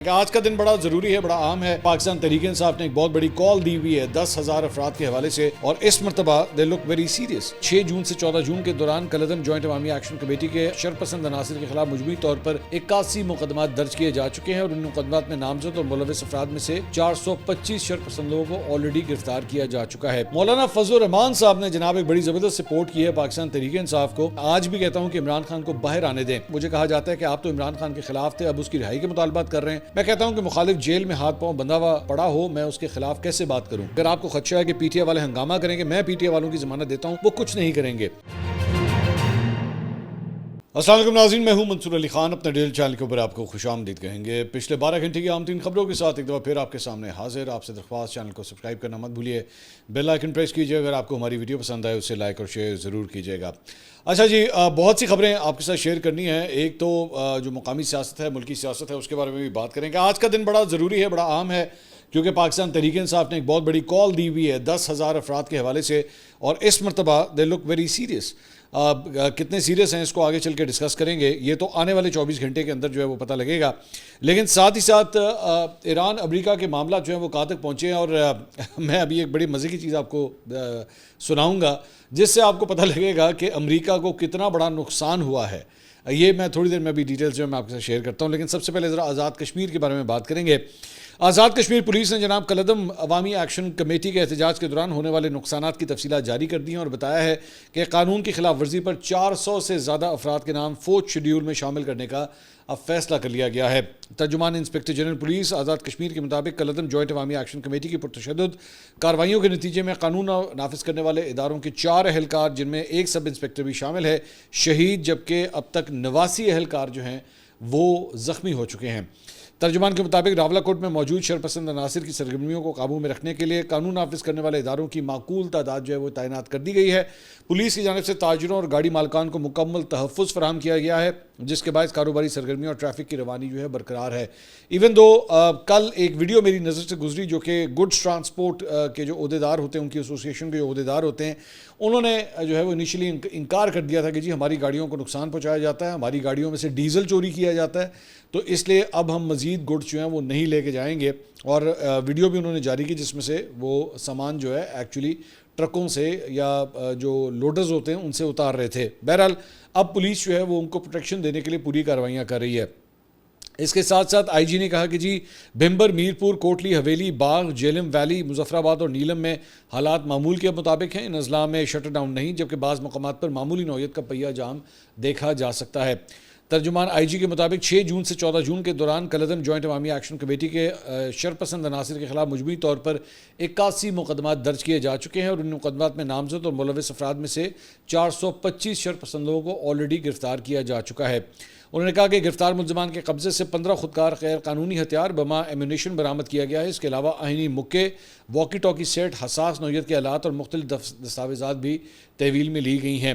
آج کا دن بڑا ضروری ہے، بڑا اہم ہے۔ پاکستان تحریک انصاف نے ایک بہت بڑی کال دی ہوئی ہے 10,000 افراد کے حوالے سے، اور اس مرتبہ دے لک ویری سیریس۔ 6 جون سے 14 جون کے دوران کالعدم جوائنٹ عوامی ایکشن کمیٹی کے شرپسند عناصر کے خلاف مجموعی طور پر 81 مقدمات درج کیے جا چکے ہیں، اور ان مقدمات میں نامزد اور ملوث افراد میں سے 425 شرپسند لوگوں کو آلریڈی گرفتار کیا جا چکا ہے۔ مولانا فضل الرحمان صاحب نے جناب ایک بڑی زبردست سپورٹ کی ہے پاکستان تحریک انصاف کو۔ آج بھی کہتا ہوں کہ عمران خان کو باہر آنے دیں۔ مجھے کہا جاتا ہے کہ آپ تو عمران خان کے خلاف تھے، اب اس کی رہائی کے مطالبات کر رہے ہیں۔ میں کہتا ہوں کہ مخالف جیل میں ہاتھ پاؤں بندھا ہوا پڑا ہو، میں اس کے خلاف کیسے بات کروں؟ اگر آپ کو خدشہ ہے کہ پی ٹی آئی والے ہنگامہ کریں گے، میں پی ٹی آئی والوں کی ضمانت دیتا ہوں وہ کچھ نہیں کریں گے۔ السلام علیکم ناظرین، میں ہوں منصور علی خان، اپنے ڈیل چینل کے اوپر آپ کو خوش آمدید کہیں گے۔ پچھلے 12 گھنٹے کی عام ترین خبروں کے ساتھ ایک دفعہ پھر آپ کے سامنے حاضر۔ آپ سے درخواست، چینل کو سبسکرائب کرنا مت بھولیے، بیل آئیکن پریس کیجیے، اگر آپ کو ہماری ویڈیو پسند آئے اسے لائک اور شیئر ضرور کیجیے گا۔ اچھا جی، بہت سی خبریں آپ کے ساتھ شیئر کرنی ہیں۔ ایک تو جو مقامی سیاست ہے، ملکی سیاست ہے، اس کے بارے میں بھی بات کریں گے۔ آج کا دن بڑا ضروری ہے، بڑا اہم ہے، کیونکہ پاکستان تحریک انصاف نے ایک بہت بڑی کال دی ہوئی ہے 10,000 افراد کے حوالے سے، اور اس مرتبہ دے لک ویری سیریس۔ کتنے سیریس ہیں اس کو آگے چل کے ڈسکس کریں گے، یہ تو آنے والے 24 گھنٹے کے اندر جو ہے وہ پتہ لگے گا۔ لیکن ساتھ ہی ساتھ ایران امریکہ کے معاملات جو ہیں وہ کہاں تک پہنچے ہیں، اور میں ابھی ایک بڑی مزے کی چیز آپ کو سناؤں گا جس سے آپ کو پتہ لگے گا کہ امریکہ کو کتنا بڑا نقصان ہوا ہے۔ یہ میں تھوڑی دیر میں بھی ڈیٹیلز جو ہے میں آپ کے ساتھ شیئر کرتا ہوں، لیکن سب سے پہلے ذرا آزاد کشمیر کے بارے میں بات کریں گے۔ آزاد کشمیر پولیس نے جناب کالعدم عوامی ایکشن کمیٹی کے احتجاج کے دوران ہونے والے نقصانات کی تفصیلات جاری کر دی ہیں، اور بتایا ہے کہ قانون کی خلاف ورزی پر 400 سے زیادہ افراد کے نام 4تھ شیڈیول میں شامل کرنے کا اب فیصلہ کر لیا گیا ہے۔ ترجمان inspector general police Azad Kashmir کے مطابق کالعدم جوائنٹ عوامی ایکشن کمیٹی کی پرتشدد کارروائیوں کے نتیجے میں قانون نافذ کرنے والے اداروں کے 4 اہلکار، جن میں ایک سب انسپکٹر بھی شامل ہے، شہید، جبکہ اب تک 89 اہلکار جو ہیں وہ زخمی ہو چکے ہیں۔ ترجمان کے مطابق راولاکوٹ میں موجود شرپسند عناصر کی سرگرمیوں کو قابو میں رکھنے کے لیے قانون نافذ کرنے والے اداروں کی معقول تعداد جو ہے وہ تعینات کر دی گئی ہے۔ پولیس کی جانب سے تاجروں اور گاڑی مالکان کو مکمل تحفظ فراہم کیا گیا ہے، جس کے باعث کاروباری سرگرمیوں اور ٹریفک کی روانی جو ہے برقرار ہے۔ ایون دو کل ایک ویڈیو میری نظر سے گزری جو کہ گڈز ٹرانسپورٹ کے جو عہدیدار ہوتے ہیں، ان کی ایسوسیشن کے جو عہدیدار ہوتے ہیں، انہوں نے جو ہے وہ انیشلی انکار کر دیا تھا کہ جی ہماری گاڑیوں کو نقصان پہنچایا جاتا ہے، ہماری گاڑیوں میں سے ڈیزل چوری کیا جاتا ہے، تو اس لیے اب ہم مزید گڈز جو ہیں وہ نہیں لے کے جائیں گے۔ اور ویڈیو بھی انہوں نے جاری کی جس میں سے وہ سامان جو ہے ایکچولی ٹرکوں سے یا جو لوڈرز ہوتے ہیں ان سے اتار رہے تھے۔ بہرحال اب پولیس جو ہے وہ ان کو پروٹیکشن دینے کے لیے پوری کارروائیاں کر رہی ہے۔ اس کے ساتھ ساتھ آئی جی نے کہا کہ جی بھمبر، میرپور، کوٹلی حویلی، باغ، جہلم ویلی، مظفر آباد اور نیلم میں حالات معمول کے مطابق ہیں۔ ان اضلاع میں شٹر ڈاؤن نہیں، جبکہ بعض مقامات پر معمولی نوعیت کا پہیہ جام دیکھا جا سکتا ہے۔ ترجمان آئی جی کے مطابق 6 جون سے 14 جون کے دوران کالعدم جوائنٹ عوامی ایکشن کمیٹی کے شرپسند عناصر کے خلاف مجموعی طور پر 81 مقدمات درج کیے جا چکے ہیں، اور ان مقدمات میں نامزد اور ملوث افراد میں سے 425 شرپسند لوگوں کو آلریڈی گرفتار کیا جا چکا ہے۔ انہوں نے کہا کہ گرفتار ملزمان کے قبضے سے 15 خودکار غیر قانونی ہتھیار بما ایمونیشن برآمد کیا گیا ہے۔ اس کے علاوہ آئینی مکے، واکی ٹاکی سیٹ، حساس نوعیت کے آلات اور مختلف دستاویزات بھی تحویل میں لی گئی ہیں۔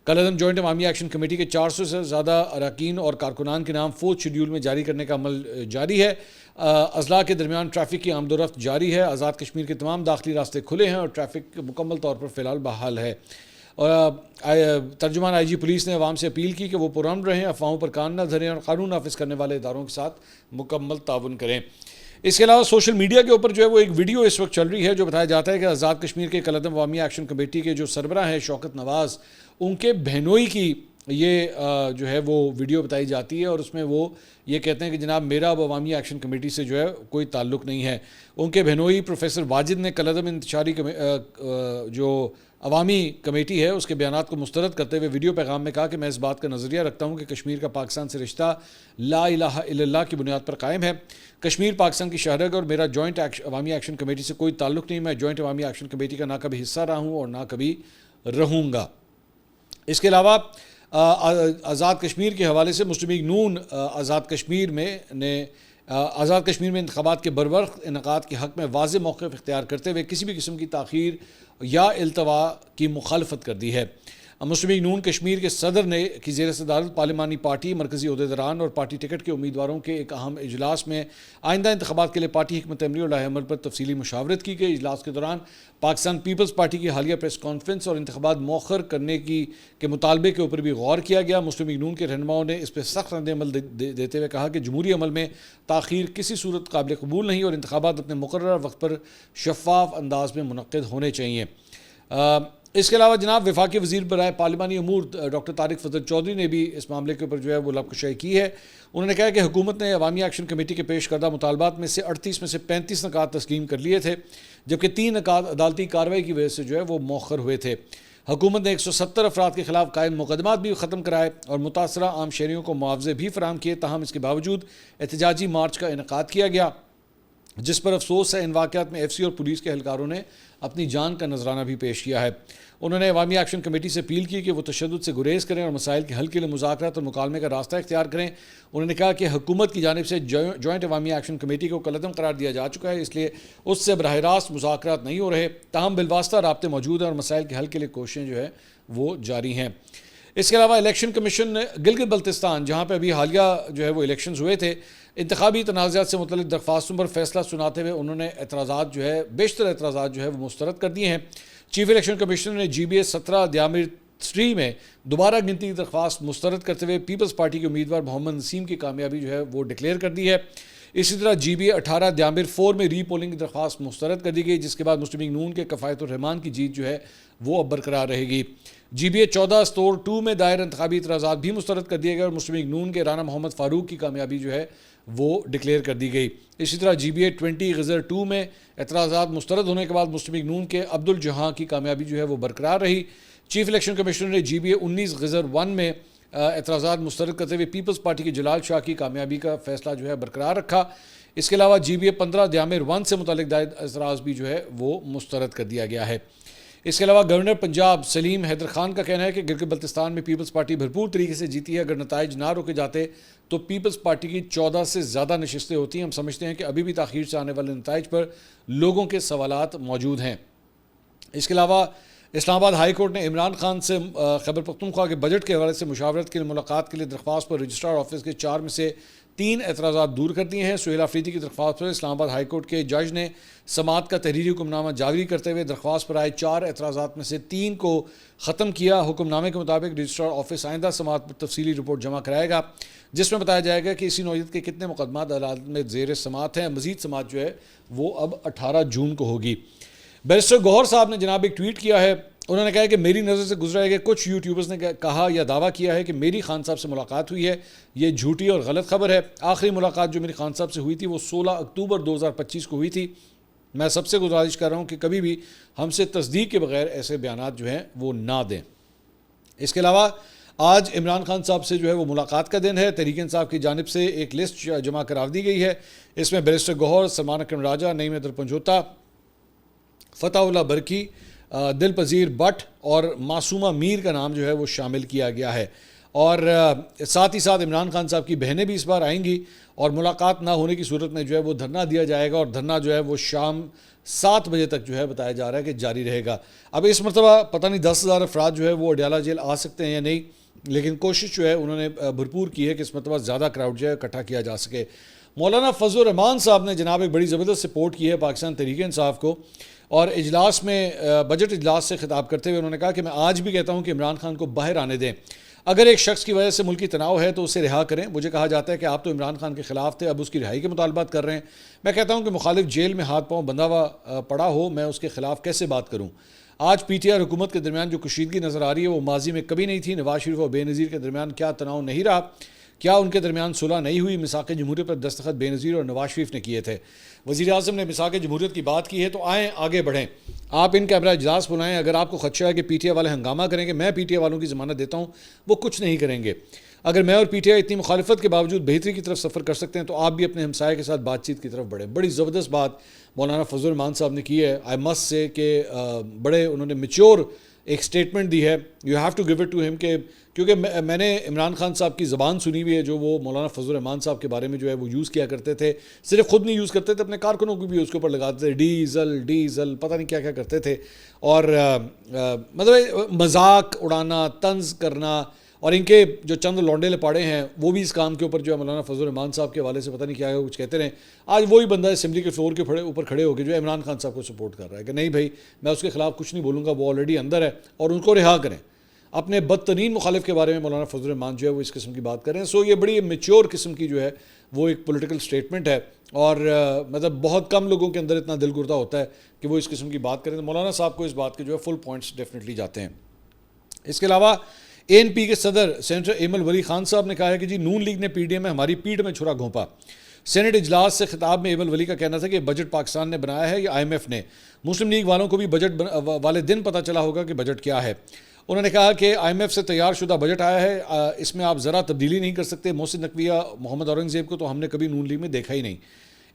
کالعدم جوائنٹ عوامی ایکشن کمیٹی کے 400 سے زیادہ اراکین اور کارکنان کے نام 4تھ شیڈیول میں جاری کرنے کا عمل جاری ہے۔ اضلاع کے درمیان ٹریفک کی آمد و رفت جاری ہے۔ آزاد کشمیر کے تمام داخلی راستے کھلے ہیں اور ٹریفک مکمل طور پر فی الحال بحال ہے۔ ترجمان آئی جی پولیس نے عوام سے اپیل کی کہ وہ پرامن رہیں، افواہوں پر کان نہ دھریں اور قانون نافذ کرنے والے اداروں کے ساتھ مکمل تعاون کریں۔ اس کے علاوہ سوشل میڈیا کے اوپر جو ہے وہ ایک ویڈیو اس وقت چل رہی ہے جو بتایا جاتا ہے کہ آزاد کشمیر کے کالعدم عوامی ایکشن کمیٹی کے جو سربراہ ہیں شوکت نواز، ان کے بہنوئی کی یہ جو ہے وہ ویڈیو بتائی جاتی ہے، اور اس میں وہ یہ کہتے ہیں کہ جناب میرا اب عوامی ایکشن کمیٹی سے جو ہے کوئی تعلق نہیں ہے۔ ان کے بہنوئی پروفیسر واجد نے کالعدم انتشاری جو عوامی کمیٹی ہے اس کے بیانات کو مسترد کرتے ہوئے ویڈیو پیغام میں کہا کہ میں اس بات کا نظریہ رکھتا ہوں کہ کشمیر کا پاکستان سے رشتہ لا الہ الا اللہ کی بنیاد پر قائم ہے۔ کشمیر پاکستان کی شہرگ اور میرا جوائنٹ عوامی ایکشن کمیٹی سے کوئی تعلق نہیں۔ میں جوائنٹ عوامی ایکشن کمیٹی کا نہ کبھی حصہ رہا ہوں اور نہ کبھی رہوں گا۔ اس کے علاوہ آزاد کشمیر کے حوالے سے مسلم لیگ نون آزاد کشمیر میں انتخابات کے بروقت انعقاد کے حق میں واضح موقف اختیار کرتے ہوئے کسی بھی قسم کی تاخیر یا التوا کی مخالفت کر دی ہے۔ مسلم لیگ نون کشمیر کے صدر نے کی زیر صدارت پارلیمانی پارٹی مرکزی عہدیداران اور پارٹی ٹکٹ کے امیدواروں کے ایک اہم اجلاس میں آئندہ انتخابات کے لیے پارٹی حکمت عملی اور لائحہ عمل پر تفصیلی مشاورت کی گئی۔ اجلاس کے دوران پاکستان پیپلز پارٹی کی حالیہ پریس کانفرنس اور انتخابات مؤخر کرنے کے مطالبے کے اوپر بھی غور کیا گیا۔ مسلم لیگ نون کے رہنماؤں نے اس پہ سخت رد عمل دیتے ہوئے کہا کہ جمہوری عمل میں تاخیر کسی صورت قابل قبول نہیں اور انتخابات اپنے مقررہ وقت پر شفاف انداز میں منعقد ہونے چاہیے۔ اس کے علاوہ جناب وفاقی وزیر برائے پارلیمانی امور ڈاکٹر طارق فضل چودھری نے بھی اس معاملے کے اوپر جو ہے وہ لب کشائی کی ہے۔ انہوں نے کہا کہ حکومت نے عوامی ایکشن کمیٹی کے پیش کردہ مطالبات میں سے 38 میں سے 35 نکات تسلیم کر لیے تھے، جبکہ 3 نکات عدالتی کارروائی کی وجہ سے جو ہے وہ مؤخر ہوئے تھے۔ حکومت نے 170 افراد کے خلاف قائم مقدمات بھی ختم کرائے اور متاثرہ عام شہریوں کو معاوضے بھی فراہم کیے، تاہم اس کے باوجود احتجاجی مارچ کا انعقاد کیا گیا، جس پر افسوس ہے ان واقعات میں ایف سی اور پولیس کے اہلکاروں نے اپنی جان کا نذرانہ بھی پیش کیا ہے۔ انہوں نے عوامی ایکشن کمیٹی سے اپیل کی کہ وہ تشدد سے گریز کریں اور مسائل کے حل کے لیے مذاکرات اور مکالمے کا راستہ اختیار کریں۔ انہوں نے کہا کہ حکومت کی جانب سے جوائنٹ عوامی ایکشن کمیٹی کو کالعدم قرار دیا جا چکا ہے، اس لیے اس سے براہ راست مذاکرات نہیں ہو رہے، تاہم بالواسطہ رابطے موجود ہیں اور مسائل کے حل کے لیے کوششیں جو ہے وہ جاری ہیں۔ اس کے علاوہ الیکشن کمیشن نے گلگت بلتستان، جہاں پہ ابھی حالیہ جو ہے وہ الیکشنز ہوئے تھے، انتخابی تنازعات سے متعلق درخواستوں پر فیصلہ سناتے ہوئے انہوں نے بیشتر اعتراضات جو ہے وہ مسترد کر دیے ہیں۔ چیف الیکشن کمیشنر نے جی بی اے 17 دیامر 3 میں دوبارہ گنتی کی درخواست مسترد کرتے ہوئے پیپلز پارٹی کے امیدوار محمد نسیم کی کامیابی جو ہے وہ ڈکلیئر کر دی ہے۔ اسی طرح جی بی اے 18 دیامر 4 میں ری پولنگ کی درخواست مسترد کر دی گئی، جس کے بعد مسلم لیگ نون کے کفایت الرحمان کی جیت جو ہے وہ اب برقرار رہے گی۔ جی بی اے 14 سٹور 2 میں دائر انتخابی اعتراضات بھی مسترد کر دیے گئے اور مسلم لیگ نون کے رانا محمد فاروق کی کامیابی جو ہے وہ ڈکلیئر کر دی گئی۔ اسی طرح جی بی اے 20 غزر 2 میں اعتراضات مسترد ہونے کے بعد مسلم لیگ نون کے عبد الجہاں کی کامیابی جو ہے وہ برقرار رہی۔ چیف الیکشن کمشنر نے جی بی اے 19 غزر 1 میں اعتراضات مسترد کرتے ہوئے پیپلز پارٹی کے جلال شاہ کی کامیابی کا فیصلہ جو ہے برقرار رکھا۔ اس کے علاوہ جی بی اے 15 دیامر 1 سے متعلق دائر اعتراض بھی جو ہے وہ مسترد کر دیا گیا ہے۔ اس کے علاوہ گورنر پنجاب سلیم حیدر خان کا کہنا ہے کہ گلگت بلتستان میں پیپلز پارٹی بھرپور طریقے سے جیتی ہے، اگر نتائج نہ روکے جاتے تو پیپلز پارٹی کی 14 سے زیادہ نشستیں ہوتی ہیں۔ ہم سمجھتے ہیں کہ ابھی بھی تاخیر سے آنے والے نتائج پر لوگوں کے سوالات موجود ہیں۔ اس کے علاوہ اسلام آباد ہائی کورٹ نے عمران خان سے خیبر پختونخوا کے بجٹ کے حوالے سے مشاورت کے لیے ملاقات کے لیے درخواست پر رجسٹرار آفس کے 4 میں سے 3 اعتراضات دور کر دیے ہیں۔ سہیل آفریدی کی درخواست پر اسلام آباد ہائی کورٹ کے جج نے سماعت کا تحریری حکم نامہ جاری کرتے ہوئے درخواست پر آئے 4 اعتراضات میں سے 3 کو ختم کیا۔ حکم نامے کے مطابق رجسٹرار آفس آئندہ سماعت پر تفصیلی رپورٹ جمع کرائے گا، جس میں بتایا جائے گا کہ اسی نوعیت کے کتنے مقدمات عدالت میں زیر سماعت ہیں۔ مزید سماعت جو ہے وہ اب 18 جون کو ہوگی۔ بیرسٹر گوہر صاحب نے جناب ایک ٹویٹ کیا ہے، انہوں نے کہا کہ میری نظر سے گزرا ہے کہ کچھ یوٹیوبرز نے کہا یا دعویٰ کیا ہے کہ میری خان صاحب سے ملاقات ہوئی ہے، یہ جھوٹی اور غلط خبر ہے۔ آخری ملاقات جو میری خان صاحب سے ہوئی تھی وہ 16 اکتوبر 2025 کو ہوئی تھی۔ میں سب سے گزارش کر رہا ہوں کہ کبھی بھی ہم سے تصدیق کے بغیر ایسے بیانات جو ہیں وہ نہ دیں۔ اس کے علاوہ آج عمران خان صاحب سے جو ہے وہ ملاقات کا دن ہے۔ تحریک انصاف کی جانب سے ایک لسٹ جمع کرا دی گئی ہے، اس میں بیرسٹر گوہر، سلمان اکرم راجہ، نعیم حیدر پنجوتا، فتح اللہ برکی، دل پذیر بٹ اور معصومہ میر کا نام جو ہے وہ شامل کیا گیا ہے، اور ساتھ ہی ساتھ عمران خان صاحب کی بہنیں بھی اس بار آئیں گی، اور ملاقات نہ ہونے کی صورت میں جو ہے وہ دھرنا دیا جائے گا، اور دھرنا جو ہے وہ شام 7 بجے تک جو ہے بتایا جا رہا ہے کہ جاری رہے گا۔ اب اس مرتبہ پتہ نہیں 10,000 افراد جو ہے وہ اڈیالہ جیل آ سکتے ہیں یا نہیں، لیکن کوشش جو ہے انہوں نے بھرپور کی ہے کہ اس مرتبہ زیادہ کراؤڈ جو ہے اکٹھا کیا جا سکے۔ مولانا فضل الرحمان صاحب نے جناب ایک بڑی زبردست سپورٹ کی ہے پاکستان تحریک انصاف کو، اور اجلاس میں بجٹ اجلاس سے خطاب کرتے ہوئے انہوں نے کہا کہ میں آج بھی کہتا ہوں کہ عمران خان کو باہر آنے دیں۔ اگر ایک شخص کی وجہ سے ملکی تناؤ ہے تو اسے رہا کریں۔ مجھے کہا جاتا ہے کہ آپ تو عمران خان کے خلاف تھے، اب اس کی رہائی کے مطالبات کر رہے ہیں۔ میں کہتا ہوں کہ مخالف جیل میں ہاتھ پاؤں بندھا ہوا پڑا ہو، میں اس کے خلاف کیسے بات کروں؟ آج پی ٹی آئی اور حکومت کے درمیان جو کشیدگی نظر آ رہی ہے وہ ماضی میں کبھی نہیں تھی۔ نواز شریف اور بے نظیر کے درمیان کیا تناؤ نہیں رہا؟ کیا ان کے درمیان صلح نہیں ہوئی؟ میثاق جمہوریت پر دستخط بے نظیر اور نواز شریف نے کیے تھے۔ وزیر اعظم نے میثاق جمہوریت کی بات کی ہے تو آئیں آگے بڑھیں، آپ ان کیمرہ اجلاس بلائیں۔ اگر آپ کو خدشہ ہے کہ پی ٹی آئی والے ہنگامہ کریں گے، میں پی ٹی آئی والوں کی ضمانت دیتا ہوں وہ کچھ نہیں کریں گے۔ اگر میں اور پی ٹی آئی اتنی مخالفت کے باوجود بہتری کی طرف سفر کر سکتے ہیں تو آپ بھی اپنے ہمسائے کے ساتھ بات چیت کی طرف بڑھیں۔ بڑی زبردست بات مولانا فضل الرحمان صاحب نے کی ہے، آئی مسٹ سے کہ بڑے انہوں نے میچور ایک سٹیٹمنٹ دی ہے. You have to give it to ہم کہ کیونکہ میں نے عمران خان صاحب کی زبان سنی ہوئی ہے جو وہ مولانا فضل الرحمان صاحب کے بارے میں جو ہے وہ یوز کیا کرتے تھے. صرف خود نہیں یوز کرتے تھے, اپنے کارکنوں کو بھی اس کے اوپر لگاتے تھے, ڈیزل پتہ نہیں کیا کیا کرتے تھے. اور مطلب مذاق اڑانا, طنز کرنا, اور ان کے جو چند لونڈے لپاڑے ہیں وہ بھی اس کام کے اوپر جو ہے مولانا فضل الرحمان صاحب کے حوالے سے پتہ نہیں کیا کچھ کہتے رہے. آج وہی بندہ اسمبلی کے فلور کے اوپر کھڑے ہو کے جو ہے عمران خان صاحب کو سپورٹ کر رہا ہے کہ نہیں بھائی میں اس کے خلاف کچھ نہیں بولوں گا, وہ آلریڈی اندر ہے اور ان کو رہا کریں. اپنے بدترین مخالف کے بارے میں مولانا فضل الرحمان جو ہے وہ اس قسم کی بات کر رہے ہیں. سو یہ بڑی میچور قسم کی جو ہے وہ ایک پولیٹیکل سٹیٹمنٹ ہے, اور مطلب بہت کم لوگوں کے اندر اتنا دل گردہ ہوتا ہے کہ وہ اس قسم کی بات کریں. تو مولانا صاحب کو اس بات کے جو ہے فل پوائنٹس ڈیفینیٹلی جاتے ہیں. اس کے علاوہ اے این پی کے صدر سینیٹر ایمل ولی خان صاحب نے کہا ہے کہ جی نون لیگ نے پی ڈی ایم میں ہماری پیٹھ میں چھرا گھونپا. سینٹ اجلاس سے خطاب میں ایمل ولی کا کہنا تھا کہ بجٹ پاکستان نے بنایا ہے یا آئی ایم ایف نے. مسلم لیگ والوں کو بھی بجٹ والے دن پتہ چلا ہوگا کہ بجٹ کیا ہے. انہوں نے کہا کہ آئی ایم ایف سے تیار شدہ بجٹ آیا ہے, اس میں آپ ذرا تبدیلی نہیں کر سکتے. محسن نقویہ محمد اورنگزیب کو تو ہم نے کبھی نون لیگ میں دیکھا ہی نہیں.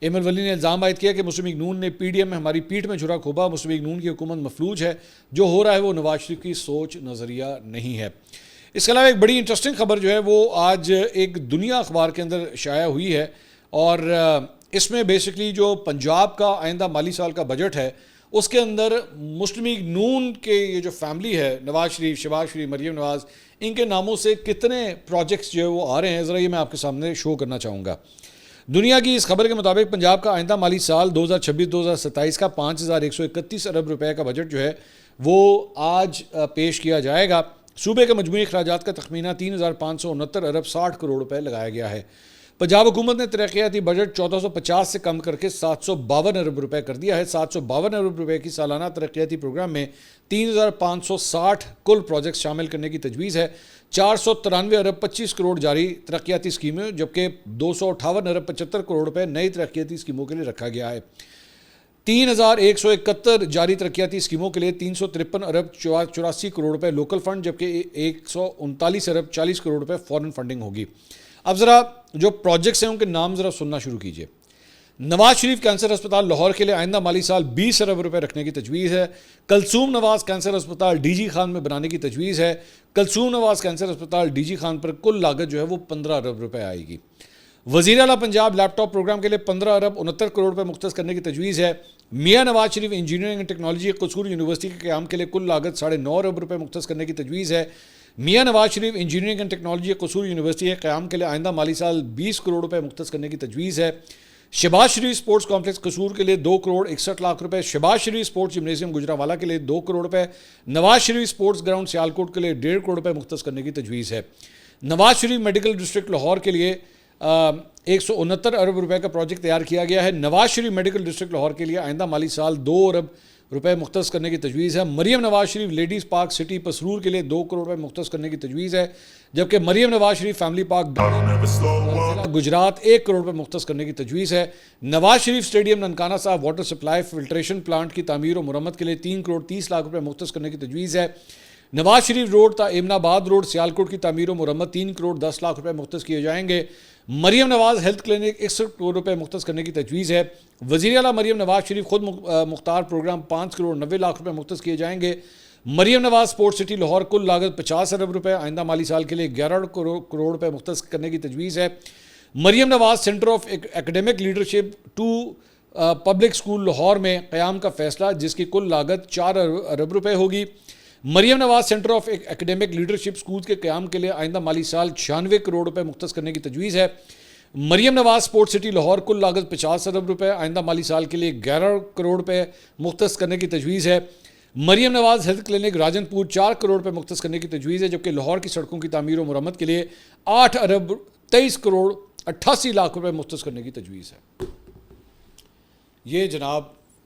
ایمل ولی نے الزام عائد کیا کہ مسلم لیگ نون نے پی ڈی ایم میں ہماری پیٹھ میں چھرا کھوپا. مسلم لیگ نون کی حکومت مفلوج ہے, جو ہو رہا ہے وہ نواز شریف کی سوچ نظریہ نہیں ہے. اس کے علاوہ ایک بڑی انٹرسٹنگ خبر جو ہے وہ آج ایک دنیا اخبار کے اندر شائع ہوئی ہے, اور اس میں بیسکلی جو پنجاب کا آئندہ مالی سال کا بجٹ ہے اس کے اندر مسلم لیگ نون کے یہ جو فیملی ہے, نواز شریف, شہباز شریف, مریم نواز, ان کے ناموں سے کتنے پروجیکٹس جو ہے وہ آ رہے ہیں, ذرا یہ میں آپ کے سامنے شو کرنا چاہوں گا. دنیا کی اس خبر کے مطابق پنجاب کا آئندہ مالی سال 2026-2027 کا 5131 ارب روپے کا بجٹ جو ہے وہ آج پیش کیا جائے گا. صوبے کے مجموعی اخراجات کا تخمینہ 3569 ارب 60 کروڑ روپے لگایا گیا ہے. پنجاب حکومت نے ترقیاتی بجٹ 1450 سے کم کر کے 752 ارب روپے کر دیا ہے. 752 ارب روپے کی سالانہ ترقیاتی پروگرام میں 3560 کل پروجیکٹس شامل کرنے کی تجویز ہے. 493 ارب 25 کروڑ جاری ترقیاتی اسکیمیں, جبکہ 258 ارب 75 کروڑ روپے نئی ترقیاتی اسکیموں کے لیے رکھا گیا ہے. 3171 جاری ترقیاتی اسکیموں کے لیے 353 ارب 84 کروڑ روپے لوکل فنڈ, جبکہ 139 ارب 40 کروڑ روپے فورن فنڈنگ ہوگی. اب ذرا جو پروجیکٹس ہیں ان کے نام ذرا سننا شروع کیجئے. نواز شریف کینسر ہسپتال لاہور کے لیے آئندہ مالی سال 20 ارب روپے رکھنے کی تجویز ہے. کلثوم نواز کینسر ہسپتال ڈی جی خان میں بنانے کی تجویز ہے. کلثوم نواز کینسر ہسپتال ڈی جی خان پر کل لاگت جو ہے وہ 15 ارب روپے آئے گی. وزیر اعلیٰ پنجاب لیپ ٹاپ پروگرام کے لیے 15 ارب 69 کروڑ روپے مختص کرنے کی تجویز ہے. Mian Nawaz Sharif engineering and technology Kasur university کے قیام کے لیے کل لاگت 9.5 ارب روپے مختص کرنے کی تجویز ہے. Mian Nawaz Sharif engineering and technology Kasur university کے قیام کے لیے آئندہ مالی سال 20 کروڑ روپے مختص کرنے کی تجویز ہے. شہباز شریف سپورٹس کمپلیکس قصور کے لیے 2 کروڑ 61 لاکھ روپے. شہباز شریف سپورٹس جمنیزیم گجرانوالہ کے لیے 2 کروڑ روپے. نواز شریف سپورٹس گراؤنڈ سیالکوٹ کے لیے 1.5 کروڑ روپے مختص کرنے کی تجویز ہے. نواز شریف میڈیکل ڈسٹرکٹ لاہور کے لیے 169 ارب روپے کا پروجیکٹ تیار کیا گیا ہے. نواز شریف میڈیکل ڈسٹرکٹ لاہور کے لیے آئندہ مالی سال 2 ارب روپے مختص کرنے کی تجویز ہے. Maryam Nawaz Sharif ladies park city Pasrur کے لیے 2 کروڑ روپے مختص کرنے کی تجویز ہے, جبکہ مریم نواز شریف فیملی پارک گجرات 1 کروڑ روپے مختص کرنے کی تجویز ہے. نواز شریف اسٹیڈیم ننکانہ صاحب واٹر سپلائی فلٹریشن پلانٹ کی تعمیر و مرمت کے لیے 3 کروڑ 30 لاکھ روپے مختص کرنے کی تجویز ہے. نواز شریف روڈ تا ایمن آباد روڈ سیالکوٹ کی تعمیر و مرمت 3 کروڑ 10 لاکھ روپے مختص کیے جائیں گے. مریم نواز ہیلتھ کلینک 61 کروڑ روپے مختص کرنے کی تجویز ہے. وزیر اعلیٰ مریم نواز شریف خود مختار پروگرام 5 کروڑ 90 لاکھ روپے مختص کیے جائیں گے. مریم نواز سپورٹ سٹی لاہور کل لاگت 50 ارب روپے آئندہ مالی سال کے لیے 11 کروڑ روپے مختص کرنے کی تجویز ہے. Maryam Nawaz centre of academic leadership 2 public school Lahore میں قیام کا فیصلہ, جس کی کل لاگت 4 ارب روپے ہوگی. مریم Nawaz centre of academic leadership school کے قیام کے لیے آئندہ مالی سال 96 کروڑ روپے مختص کرنے کی تجویز ہے. مریم نواز سپورٹ سٹی لاہور کل لاگت 50 ارب روپے آئندہ مالی سال کے لیے 11 کروڑ روپے مختص کرنے کی تجویز ہے. مریم نواز ہیلتھ کلینک راجن پور 4 کروڑ روپے مختص کرنے کی تجویز ہے, جبکہ لاہور کی سڑکوں کی تعمیر و مرمت کے لیے 8 ارب 23 کروڑ 88 لاکھ روپے مختص کرنے کی تجویز ہے. یہ جناب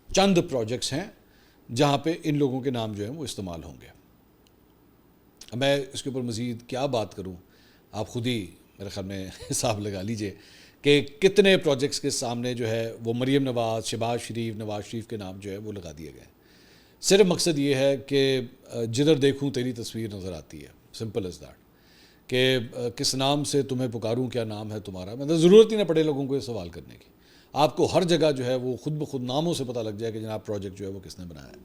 چند پروجیکٹس ہیں جہاں پہ ان لوگوں کے نام جو ہیں وہ استعمال ہوں گے. میں اس کے اوپر مزید کیا بات کروں, آپ خود ہی میرے خیال میں حساب لگا لیجئے کہ کتنے پروجیکٹس کے سامنے جو ہے وہ مریم نواز, شہباز شریف, نواز شریف کے نام جو ہے وہ لگا دیے گئے. صرف مقصد یہ ہے کہ جدھر دیکھوں تیری تصویر نظر آتی ہے, سمپل از دیٹ, کہ کس نام سے تمہیں پکاروں, کیا نام ہے تمہارا. مطلب ضرورت ہی نہ پڑے لوگوں کو یہ سوال کرنے کی, آپ کو ہر جگہ جو ہے وہ خود بخود ناموں سے پتہ لگ جائے کہ جناب پروجیکٹ جو ہے وہ کس نے بنایا ہے.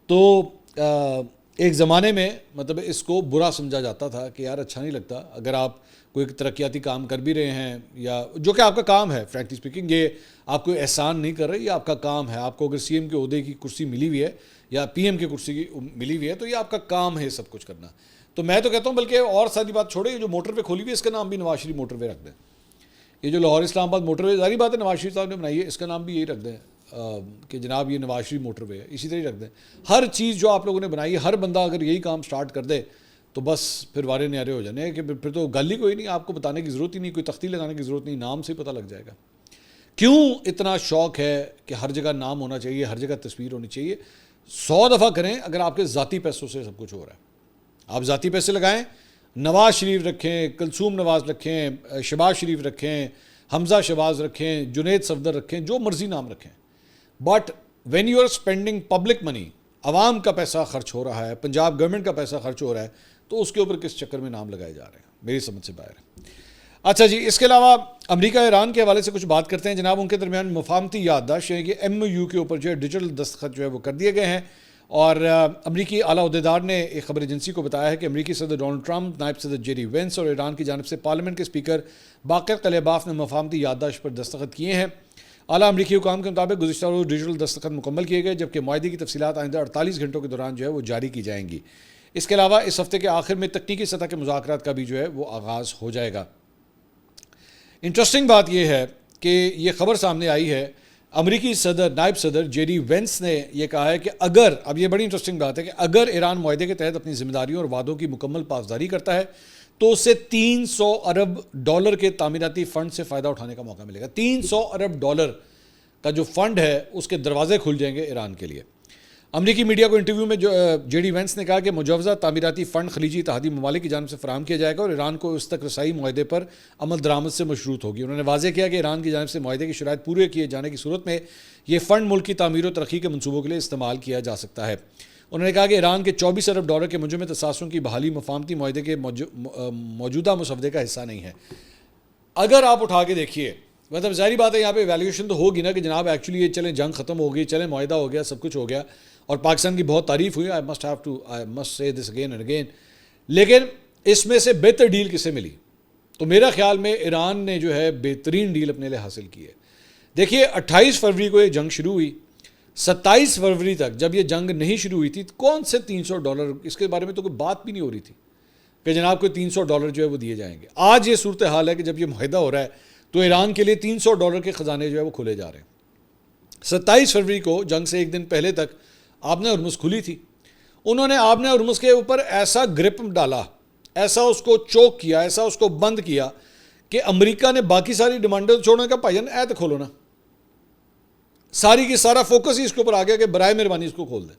تو ایک زمانے میں مطلب اس کو برا سمجھا جاتا تھا کہ یار اچھا نہیں لگتا اگر آپ کوئی ترقیاتی کام کر بھی رہے ہیں یا جو کہ آپ کا کام ہے، فرینکلی اسپیکنگ یہ آپ کو احسان نہیں کر رہے، یہ آپ کا کام ہے. آپ کو اگر سی ایم کے عہدے کی کرسی ملی ہوئی ہے یا پی ایم کی کرسی کی ملی ہوئی ہے تو یہ آپ کا کام ہے سب کچھ کرنا. تو میں تو کہتا ہوں بلکہ اور ساری بات چھوڑے، یہ جو موٹر وے کھولی ہوئی ہے اس کا نام بھی نواز شریف موٹر وے رکھ دیں. یہ جو لاہور اسلام آباد موٹر وے، ظاہری بات ہے نواز شریف صاحب نے بنائی ہے، اس کا نام بھی یہی رکھ دیں کہ جناب یہ نواز شریف موٹر وے ہے، اسی طرح ہی رکھ دیں. ہر چیز جو آپ لوگوں نے بنائی ہے، ہر بندہ اگر یہی کام سٹارٹ کر دے تو بس پھر وارے نیارے ہو جانے ہیں کہ پھر تو گل ہی کوئی نہیں، آپ کو بتانے کی ضرورت ہی نہیں، کوئی تختی لگانے کی ضرورت نہیں، نام سے ہی پتہ لگ جائے گا. کیوں اتنا شوق ہے کہ ہر جگہ نام ہونا چاہیے، ہر جگہ تصویر ہونی چاہیے؟ 100 دفعہ کریں اگر آپ کے ذاتی پیسوں سے سب کچھ ہو رہا ہے. آپ ذاتی پیسے لگائیں، نواز شریف رکھیں، کلثوم نواز رکھیں، شہباز شریف رکھیں، حمزہ شہباز رکھیں، جنید صفدر رکھیں، جو مرضی نام رکھیں. But when you are spending public money, عوام کا پیسہ خرچ ہو رہا ہے، پنجاب گورنمنٹ کا پیسہ خرچ ہو رہا ہے، تو اس کے اوپر کس چکر میں نام لگائے جا رہے ہیں؟ میری سمجھ سے باہر ہے. اچھا جی، اس کے علاوہ امریکہ ایران کے حوالے سے کچھ بات کرتے ہیں جناب. ان کے درمیان مفاہمتی یادداشت ہے کہ ایم یو کے اوپر جو ہے ڈیجیٹل دستخط جو ہے وہ کر دیے گئے ہیں. اور امریکی اعلیٰ عہدیدار نے ایک خبر ایجنسی کو بتایا ہے کہ امریکی صدر ڈونلڈ ٹرمپ، نائب صدر جیری وینس اور ایران کی جانب سے پارلیمنٹ کے اسپیکر باقر قلیباف نے مفاہمتی یادداشت پر دستخط کیے ہیں. اعلیٰ امریکی حکام کے مطابق گزشتہ روز ڈیجیٹل دستخط مکمل کیے گئے، جبکہ معاہدے کی تفصیلات آئندہ 48 گھنٹوں کے دوران جو ہے وہ جاری کی جائیں گی. اس کے علاوہ اس ہفتے کے آخر میں تکنیکی سطح کے مذاکرات کا بھی جو ہے وہ آغاز ہو جائے گا. انٹرسٹنگ بات یہ ہے کہ یہ خبر سامنے آئی ہے، امریکی صدر نائب صدر جیری وینس نے یہ کہا ہے کہ اگر، اب یہ بڑی انٹرسٹنگ بات ہے کہ اگر ایران معاہدے کے تحت اپنی ذمہ داریوں اور وعدوں کی مکمل پاسداری کرتا ہے تو اسے $300 ارب کے تعمیراتی فنڈ سے فائدہ اٹھانے کا موقع ملے گا. $300 ارب کا جو فنڈ ہے اس کے دروازے کھل جائیں گے ایران کے لیے. امریکی میڈیا کو انٹرویو میں جے ڈی وینس نے کہا کہ مجوزہ تعمیراتی فنڈ خلیجی اتحادی ممالک کی جانب سے فراہم کیا جائے گا اور ایران کو اس تک رسائی معاہدے پر عمل درآمد سے مشروط ہوگی. انہوں نے واضح کیا کہ ایران کی جانب سے معاہدے کی شرائط پورے کیے جانے کی صورت میں یہ فنڈ ملک کی تعمیر و ترقی کے منصوبوں کے لیے استعمال کیا جا سکتا ہے. انہوں نے کہا کہ ایران کے $24 ارب کے منجمد تثاثروں کی بحالی مفاہمتی معاہدے کے موجودہ مسودے کا حصہ نہیں ہے. اگر آپ اٹھا کے دیکھیے، مطلب ظاہری بات ہے یہاں پہ ایویلیویشن تو ہوگی نا کہ جناب ایکچولی یہ چلیں جنگ ختم ہو گئی، چلیں معاہدہ ہو گیا، سب کچھ ہو گیا اور پاکستان کی بہت تعریف ہوئی. آئی مسٹ سے دس اگین اینڈ اگین. لیکن اس میں سے بہتر ڈیل کسے ملی؟ تو میرا خیال میں ایران نے جو ہے بہترین ڈیل اپنے لیے حاصل کی ہے. دیکھیے 28 فروری کو یہ جنگ شروع ہوئی، 27 فروری تک جب یہ جنگ نہیں شروع ہوئی تھی کون سے $300؟ اس کے بارے میں تو کوئی بات بھی نہیں ہو رہی تھی کہ جناب کوئی $300 جو ہے وہ دیے جائیں گے. آج یہ صورتحال ہے کہ جب یہ معاہدہ ہو رہا ہے تو ایران کے لیے $300 کے خزانے جو ہے وہ کھولے جا رہے ہیں. 27 فروری کو جنگ سے ایک دن پہلے تک آبنہ ہرمز کھلی تھی. انہوں نے آبنہ ہرمز کے اوپر ایسا گرپ ڈالا، ایسا اس کو چوک کیا، ایسا اس کو بند کیا کہ امریکہ نے باقی ساری ڈیمانڈیں چھوڑنے کا بھائی جان تو کھولو نا. ساری کی سارا فوکس ہی اس کے اوپر آ گیا کہ برائے مہربانی اس کو کھول دیں،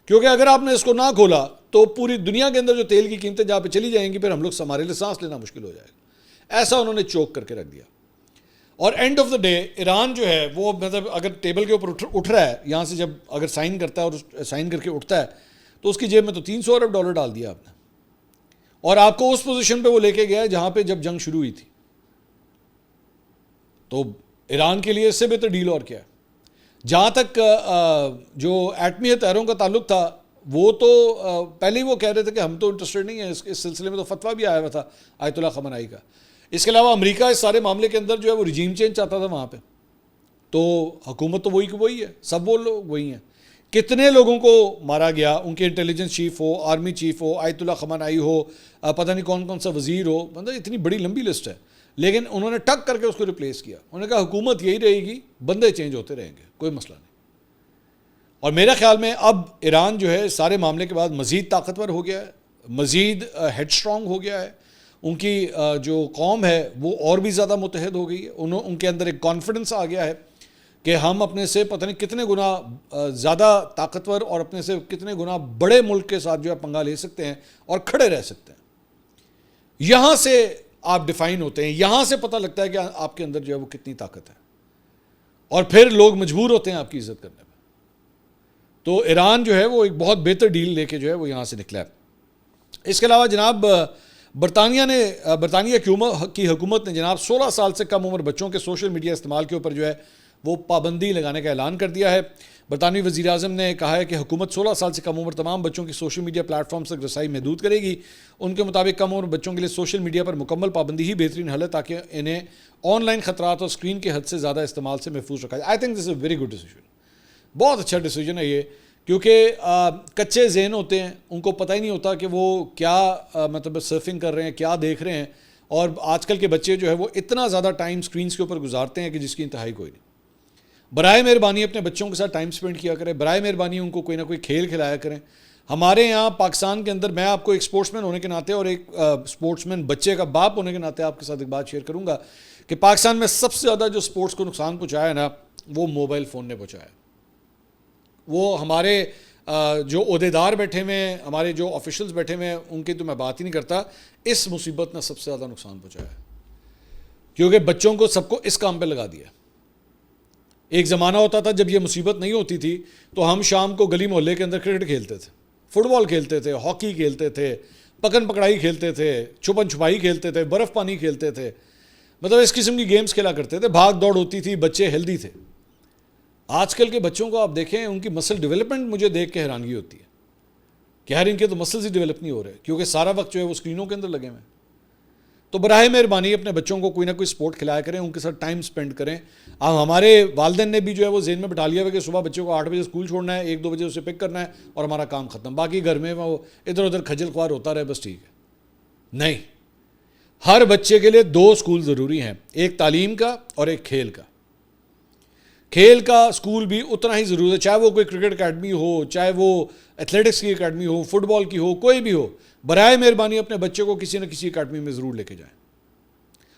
کیونکہ اگر آپ نے اس کو نہ کھولا تو پوری دنیا کے اندر جو تیل کی قیمتیں جہاں پہ چلی جائیں گی پھر ہم لوگ ہمارے لیے سانس لینا مشکل ہو جائے گا. ایسا انہوں نے چوک کر کے رکھ دیا. اور and of the day Iran جو ہے وہ مطلب اگر ٹیبل کے اوپر اٹھ رہا ہے، یہاں سے جب اگر سائن کرتا ہے اور سائن کر کے اٹھتا ہے تو اس کی جیب میں تو $300 ارب ڈال دیا آپ نے، اور آپ کو اس پوزیشن پہ وہ لے کے گیا جہاں پہ جب جنگ شروع ہوئی تھی. تو ایران کے لیے اس سے بہتر ڈیل اور کیا ہے؟ جہاں تک جو ایٹمی ہتھیاروں کا تعلق تھا وہ تو پہلے ہی وہ کہہ رہے تھے کہ ہم تو انٹرسٹڈ نہیں ہیں اس سلسلے میں، تو فتویٰ بھی آیا ہوا تھا آیت اللہ خامنائی کا. اس کے علاوہ امریکہ اس سارے معاملے کے اندر جو ہے وہ رجیم چینج چاہتا تھا وہاں پہ. تو حکومت تو وہی ہے، سب وہ لوگ وہی ہیں. کتنے لوگوں کو مارا گیا، ان کے انٹیلیجنس چیف ہو، آرمی چیف ہو، آیت اللہ خامنائی ہو، پتہ نہیں کون کون سا وزیر ہو، مطلب اتنی بڑی لمبی لسٹ ہے. لیکن انہوں نے ٹک کر کے اس کو ریپلیس کیا. انہوں نے کہا حکومت یہی رہے گی، بندے چینج ہوتے رہیں گے، کوئی مسئلہ نہیں. اور میرا خیال میں اب ایران جو ہے سارے معاملے کے بعد مزید طاقتور ہو گیا ہے، مزید ہیڈ اسٹرانگ ہو گیا ہے. ان کی جو قوم ہے وہ اور بھی زیادہ متحد ہو گئی ہے. ان کے اندر ایک کانفیڈنس آ گیا ہے کہ ہم اپنے سے پتہ نہیں کتنے گنا زیادہ طاقتور اور اپنے سے کتنے گنا بڑے ملک کے ساتھ جو ہے پنگا لے سکتے ہیں اور کھڑے رہ سکتے ہیں. یہاں سے آپ ڈیفائن ہوتے ہیں، یہاں سے پتہ لگتا ہے کہ آپ کے اندر جو ہے وہ کتنی طاقت ہے، اور پھر لوگ مجبور ہوتے ہیں آپ کی عزت کرنے میں. تو ایران جو ہے وہ ایک بہت بہتر ڈیل لے کے جو ہے وہ یہاں سے نکلا ہے. اس کے علاوہ جناب برطانیہ کی حکومت نے جناب 16 سال سے کم عمر بچوں کے سوشل میڈیا استعمال کے اوپر جو ہے وہ پابندی لگانے کا اعلان کر دیا ہے۔ برطانوی وزیر اعظم نے کہا ہے کہ حکومت 16 سال سے کم عمر تمام بچوں کی سوشل میڈیا پلیٹ فارمز تک رسائی محدود کرے گی۔ ان کے مطابق کم عمر بچوں کے لیے سوشل میڈیا پر مکمل پابندی ہی بہترین حل ہے تاکہ انہیں آن لائن خطرات اور اسکرین کے حد سے زیادہ استعمال سے محفوظ رکھا جائے۔ I think this is a very good decision, بہت اچھا ڈیسیجن ہے یہ، کیونکہ کچے ذہن ہوتے ہیں، ان کو پتہ ہی نہیں ہوتا کہ وہ کیا مطلب سرفنگ کر رہے ہیں، کیا دیکھ رہے ہیں، اور آج کل کے بچے جو ہے وہ اتنا زیادہ ٹائم اسکرینس کے اوپر گزارتے ہیں کہ جس کی انتہائی کوئی نہیں۔ برائے مہربانی اپنے بچوں کے ساتھ ٹائم سپینڈ کیا کریں، برائے مہربانی ان کو کوئی نہ کوئی کھیل کھلایا کریں۔ ہمارے یہاں پاکستان کے اندر، میں آپ کو ایک اسپورٹس مین ہونے کے ناطے اور ایک اسپورٹس مین بچے کا باپ ہونے کے ناطے آپ کے ساتھ ایک بات شیئر کروں گا کہ پاکستان میں سب سے زیادہ جو اسپورٹس کو نقصان پہنچایا ہے نا، وہ موبائل فون نے پہنچایا ہے۔ وہ ہمارے جو عہدیدار بیٹھے ہوئے ہیں، ہمارے جو آفیشلز بیٹھے ہوئے ہیں، ان کی تو میں بات ہی نہیں کرتا، اس مصیبت نے سب سے زیادہ نقصان پہنچایا ہے، کیونکہ بچوں کو سب کو اس کام پہ لگا دیا۔ ایک زمانہ ہوتا تھا جب یہ مصیبت نہیں ہوتی تھی تو ہم شام کو گلی محلے کے اندر کرکٹ کھیلتے تھے، فٹ بال کھیلتے تھے، ہاکی کھیلتے تھے، پکڑ پکڑائی کھیلتے تھے، چھپن چھپائی کھیلتے تھے، برف پانی کھیلتے تھے، مطلب اس قسم کی گیمز کھیلا کرتے تھے، بھاگ دوڑ ہوتی تھی، بچے ہیلدی تھے۔ آج کل کے بچوں کو آپ دیکھیں، ان کی مسل ڈیولپمنٹ مجھے دیکھ کے حیرانگی ہوتی ہے کہ یار ان کے تو مسلز ہی ڈیولپ نہیں ہو رہے، کیونکہ سارا وقت جو ہے وہ اسکرینوں کے اندر لگے ہوئے ہیں۔ تو براہ مہربانی اپنے بچوں کو کوئی نہ کوئی سپورٹ کھلایا کریں، ان کے ساتھ ٹائم سپینڈ کریں۔ اب ہمارے والدین نے بھی جو ہے وہ ذہن میں بٹھا لیا ہے کہ صبح بچوں کو 8 بجے اسکول چھوڑنا ہے، 1-2 بجے اسے پک کرنا ہے اور ہمارا کام ختم، باقی گھر میں وہ ادھر ادھر کھجل خوار ہوتا رہے، بس ٹھیک ہے۔ نہیں، ہر بچے کے لیے 2 اسکول ضروری ہیں، ایک تعلیم کا اور ایک کھیل کا۔ کھیل کا اسکول بھی اتنا ہی ضروری ہے، چاہے وہ کوئی کرکٹ اکیڈمی ہو، چاہے وہ ایتھلیٹکس کی اکیڈمی ہو، فٹ بال کی ہو، کوئی بھی ہو، برائے مہربانی اپنے بچے کو کسی نہ کسی اکیڈمی میں ضرور لے کے جائیں،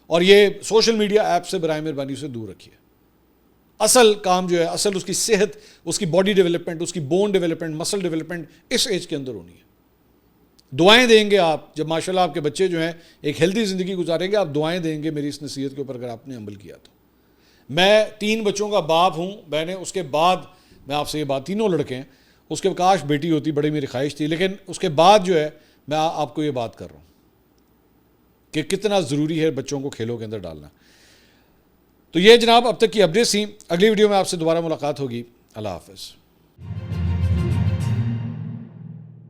اور یہ سوشل میڈیا ایپ سے برائے مہربانی اسے دور رکھیے۔ اصل کام جو ہے، اصل اس کی صحت، اس کی باڈی ڈیولپمنٹ، اس کی بون ڈیولپمنٹ، مسل ڈیولپمنٹ اس ایج کے اندر ہونی ہے۔ دعائیں دیں گے آپ جب ماشاءاللہ آپ کے بچے جو ہیں ایک ہیلدی زندگی گزاریں گے، آپ دعائیں دیں گے میری اس نصیحت کے اوپر اگر آپ نے عمل کیا تو۔ میں 3 بچوں کا باپ ہوں، میں نے اس کے بعد، میں آپ سے یہ بات، 3 لڑکے ہیں، اس کے کاش بیٹی ہوتی، بڑی میری خواہش تھی، لیکن اس کے بعد جو ہے میں آپ کو یہ بات کر رہا ہوں کہ کتنا ضروری ہے بچوں کو کھیلوں کے اندر ڈالنا۔ تو یہ جناب اب تک کی اپڈیٹس تھیں، اگلی ویڈیو میں آپ سے دوبارہ ملاقات ہوگی۔ اللہ حافظ۔